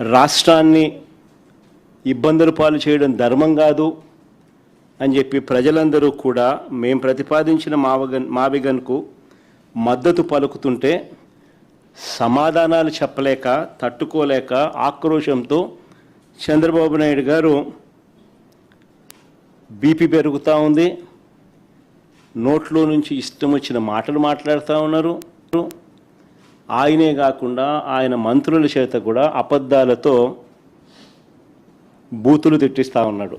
రాష్ట్రాన్ని ఇబ్బందుల పాలు చేయడం ధర్మం కాదు అని చెప్పి ప్రజలందరూ కూడా మేము ప్రతిపాదించిన మావిగన్కు మద్దతు పలుకుతుంటే సమాధానాలు చెప్పలేక తట్టుకోలేక ఆక్రోశంతో చంద్రబాబు నాయుడు గారు బీపీ పెరుగుతూ ఉంది, నోట్లో నుంచి ఇష్టం వచ్చిన మాటలు మాట్లాడుతూ ఉన్నారు. ఆయనే కాకుండా ఆయన మంత్రుల చేత కూడా అబద్ధాలతో బూతులు తిట్టిస్తూ ఉన్నాడు.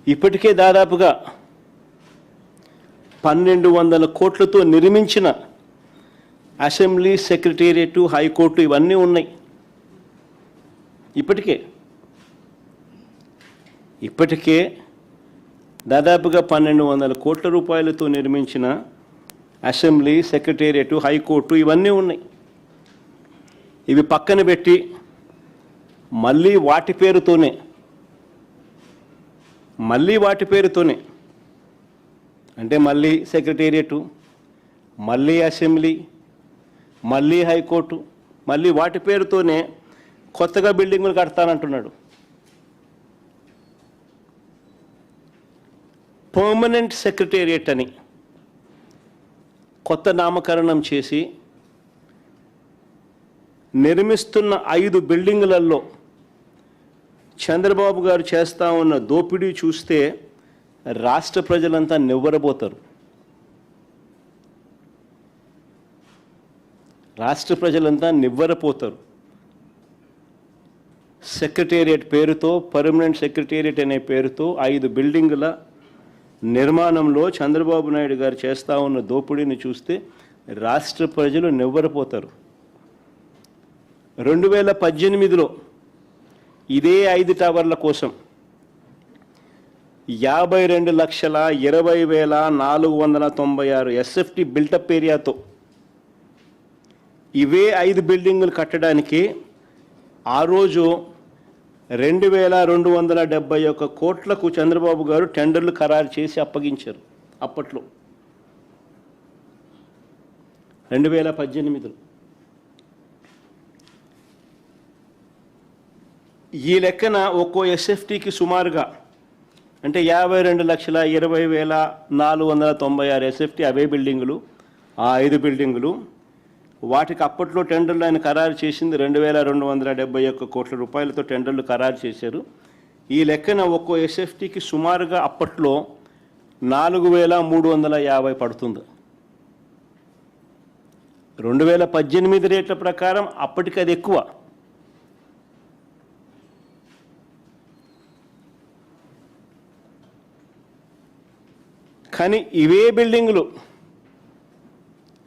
ఇప్పటికే దాదాపుగా 1200 కోట్లతో నిర్మించిన అసెంబ్లీ, సెక్రటేరియట్, హైకోర్టు ఇవన్నీ ఉన్నాయి. ఇప్పటికే దాదాపుగా 1200 కోట్ల రూపాయలతో నిర్మించిన అసెంబ్లీ, సెక్రటేరియట్, హైకోర్టు ఇవన్నీ ఉన్నాయి. ఇవి పక్కన పెట్టి మళ్ళీ వాటి పేరుతోనే అంటే మళ్ళీ సెక్రటేరియట్, మళ్ళీ అసెంబ్లీ, మళ్ళీ హైకోర్టు, మళ్ళీ వాటి పేరుతోనే కొత్తగా బిల్డింగులు కడతానంటున్నాడు. పర్మనెంట్ సెక్రటేరియట్ అని కొత్త నామకరణం చేసి నిర్మిస్తున్న 5 బిల్డింగులలో చంద్రబాబు గారు చేస్తూ ఉన్న దోపిడీ చూస్తే రాష్ట్ర ప్రజలంతా నివ్వరబోతారు. సెక్రటేరియట్ పేరుతో, పర్మనెంట్ సెక్రటేరియట్ అనే పేరుతో 5 బిల్డింగుల నిర్మాణంలో చంద్రబాబు నాయుడు గారు చేస్తూ ఉన్న దోపిడీని చూస్తే రాష్ట్ర ప్రజలు నివ్వరపోతారు. 2018లో ఇదే 5 టవర్ల కోసం 52,20,496 ఎస్ఎఫ్టీ బిల్టప్ ఏరియాతో ఇవే 5 బిల్డింగులు కట్టడానికి ఆ రోజు 2,271 కోట్లకు చంద్రబాబు గారు టెండర్లు ఖరారు చేసి అప్పగించారు. అప్పట్లో 2018లో ఈ లెక్కన ఒక్కో ఎస్ఎఫ్టీకి సుమారుగా అంటే 52,20,496 ఎస్ఎఫ్టీ అవే బిల్డింగులు, ఆ 5 బిల్డింగులు. వాటికి అప్పట్లో టెండర్లు ఆయన ఖరారు చేసింది 2,271 కోట్ల రూపాయలతో టెండర్లు ఖరారు చేశారు. ఈ లెక్కన ఒక్కో ఎస్ఎఫ్టీకి సుమారుగా అప్పట్లో 4,350 పడుతుంది. 2018 రేట్ల ప్రకారం అప్పటికి అది ఎక్కువ.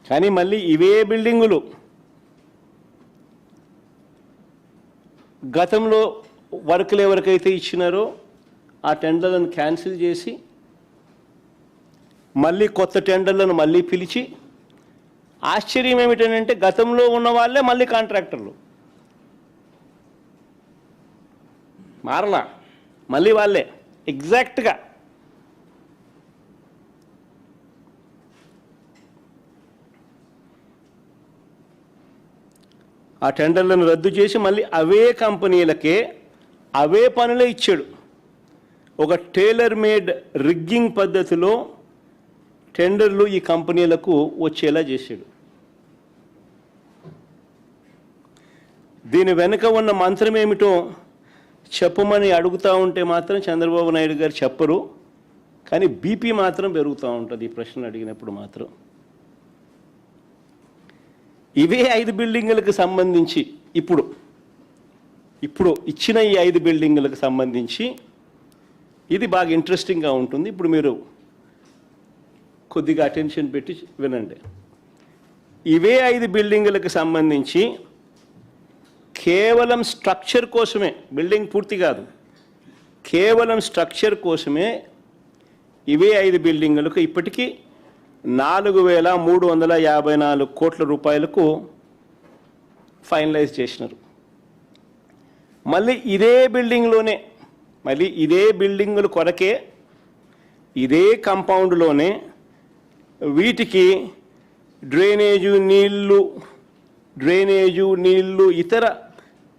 కానీ మళ్ళీ ఇవే బిల్డింగులు గతంలో వర్కులు ఎవరికైతే ఇచ్చినారో ఆ టెండర్లను క్యాన్సిల్ చేసి మళ్ళీ కొత్త టెండర్లను మళ్ళీ పిలిచి, ఆశ్చర్యం ఏమిటంటే గతంలో ఉన్న వాళ్ళే మళ్ళీ కాంట్రాక్టర్లు మారలా, మళ్ళీ వాళ్ళే ఎగ్జాక్ట్గా. ఆ టెండర్లను రద్దు చేసి మళ్ళీ అవే కంపెనీలకే అవే పనులే ఇచ్చాడు. ఒక టైలర్ మేడ్ రిగ్గింగ్ పద్ధతిలో టెండర్లు ఈ కంపెనీలకు వచ్చేలా చేశాడు. దీని వెనుక ఉన్న మంత్రం ఏమిటో చెప్పమని అడుగుతూ ఉంటే మాత్రం చంద్రబాబు నాయుడు గారు చెప్పరు. కానీ బీపీ మాత్రం పెరుగుతూ ఉంటుంది ఈ ప్రశ్న అడిగినప్పుడు మాత్రం. ఇవే 5 బిల్డింగులకు సంబంధించి ఇప్పుడు ఇచ్చిన ఈ 5 బిల్డింగులకు సంబంధించి ఇది బాగా ఇంట్రెస్టింగ్గా ఉంటుంది. ఇప్పుడు మీరు కొద్దిగా అటెన్షన్ పెట్టి వినండి. ఇవే 5 బిల్డింగులకు సంబంధించి కేవలం స్ట్రక్చర్ కోసమే, బిల్డింగ్ పూర్తి కాదు, కేవలం స్ట్రక్చర్ కోసమే ఇవే 5 బిల్డింగులకు ఇప్పటికీ 4,354 కోట్ల రూపాయలకు ఫైనలైజ్ చేసినారు. మళ్ళీ ఇదే బిల్డింగుల కొరకే ఇదే కాంపౌండ్లోనే వీటికి డ్రైనేజు, నీళ్లు, డ్రైనేజు, నీళ్లు, ఇతర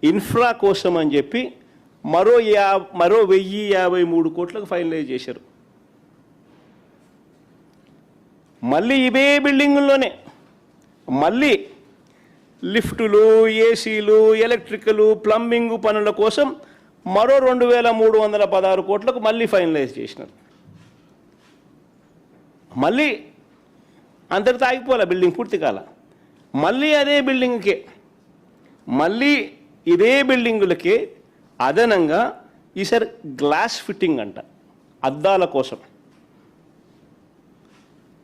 ఇన్ఫ్రా కోసం అని చెప్పి మరో 1053 కోట్లకు ఫైనలైజ్ చేశారు. మళ్ళీ ఇవే బిల్డింగుల్లోనే మళ్ళీ లిఫ్టులు, ఏసీలు, ఎలక్ట్రికలు, ప్లంబింగ్ పనుల కోసం మరో 2316 కోట్లకు మళ్ళీ ఫైనలైజ్ చేసినారు. మళ్ళీ అంతటితో ఆగిపోలే, బిల్డింగ్ పూర్తి కాల. మళ్ళీ అదే బిల్డింగ్కే, మళ్ళీ ఇదే బిల్డింగులకే అదనంగా ఈసారి గ్లాస్ ఫిట్టింగ్ అంట, అద్దాల కోసం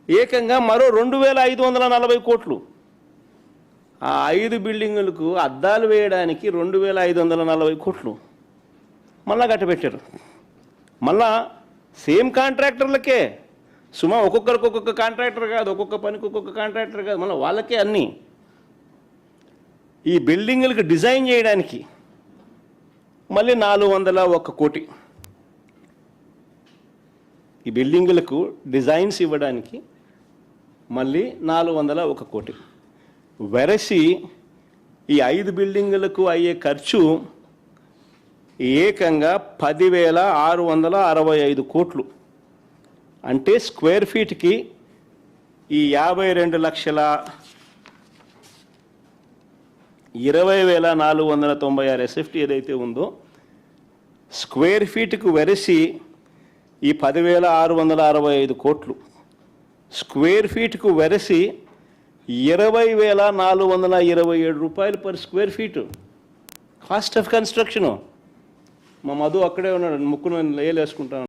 ఏకంగా మరో 2540 కోట్లు. ఆ 5 బిల్డింగులకు అద్దాలు వేయడానికి 2540 కోట్లు మళ్ళా కట్టబెట్టారు. మళ్ళా సేమ్ కాంట్రాక్టర్లకే, సుమా ఒక్కొక్కరికి ఒక్కొక్క కాంట్రాక్టర్ కాదు, ఒక్కొక్క పనికి ఒక్కొక్క కాంట్రాక్టర్ కాదు, మళ్ళీ వాళ్ళకే అన్నీ. ఈ బిల్డింగులకు డిజైన్ చేయడానికి మళ్ళీ 401 కోటి. ఈ బిల్డింగులకు డిజైన్స్ ఇవ్వడానికి మళ్ళీ 401 కోటి. వెరసి ఈ 5 బిల్డింగులకు అయ్యే ఖర్చు ఏకంగా 10,665 కోట్లు. అంటే స్క్వేర్ ఫీట్కి ఈ 52,20,496 ఎస్ఎఫ్టీ ఏదైతే ఉందో, స్క్వేర్ ఫీట్కు వెరసి ఈ 10,665 కోట్లు, స్క్వేర్ ఫీట్కు వెరసి 20,427 రూపాయలు per square feet cost of construction. మా మధు అక్కడే ఉన్నాడు, ముక్కును లేలేసుకుంటాను.